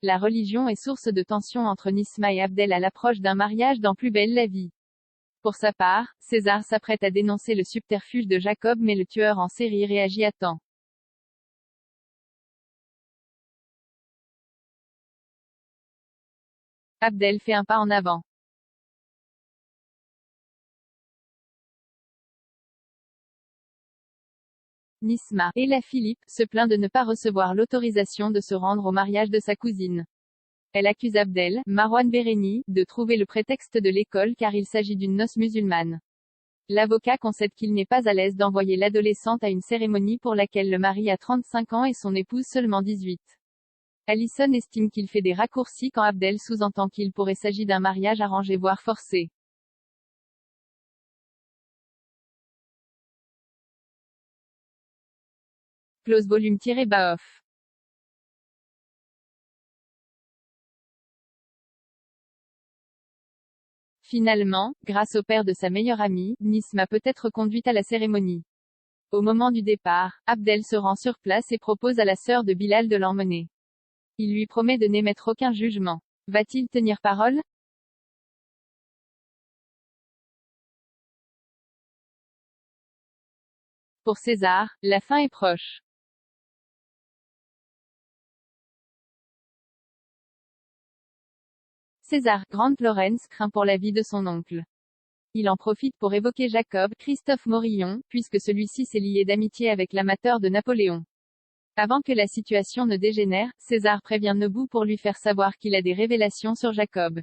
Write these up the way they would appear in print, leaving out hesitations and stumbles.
La religion est source de tension entre Nisma et Abdel à l'approche d'un mariage dans Plus belle la vie. Pour sa part, César s'apprête à dénoncer le subterfuge de Jacob mais le tueur en série réagit à temps. Abdel fait un pas en avant. Nisma, et la Philippe, se plaint de ne pas recevoir l'autorisation de se rendre au mariage de sa cousine. Elle accuse Abdel, Marouane Béréni, de trouver le prétexte de l'école car il s'agit d'une noce musulmane. L'avocat concède qu'il n'est pas à l'aise d'envoyer l'adolescente à une cérémonie pour laquelle le mari a 35 ans et son épouse seulement 18. Allison estime qu'il fait des raccourcis quand Abdel sous-entend qu'il pourrait s'agir d'un mariage arrangé voire forcé. Close volume-bas off. Finalement, grâce au père de sa meilleure amie, Nisma peut être conduite à la cérémonie. Au moment du départ, Abdel se rend sur place et propose à la sœur de Bilal de l'emmener. Il lui promet de n'émettre aucun jugement. Va-t-il tenir parole? Pour César, la fin est proche. César, Grant Lawrence, craint pour la vie de son oncle. Il en profite pour évoquer Jacob, Christophe Morillon, puisque celui-ci s'est lié d'amitié avec l'amateur de Napoléon. Avant que la situation ne dégénère, César prévient Nebou pour lui faire savoir qu'il a des révélations sur Jacob.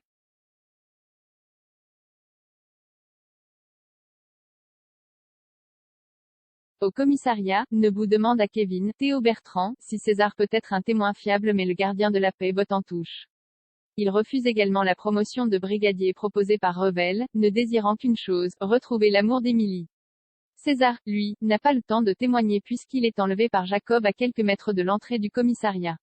Au commissariat, Nebou demande à Kevin, Théo Bertrand, si César peut être un témoin fiable mais le gardien de la paix botte en touche. Il refuse également la promotion de brigadier proposée par Revel, ne désirant qu'une chose, retrouver l'amour d'Émilie. César, lui, n'a pas le temps de témoigner puisqu'il est enlevé par Jacob à quelques mètres de l'entrée du commissariat.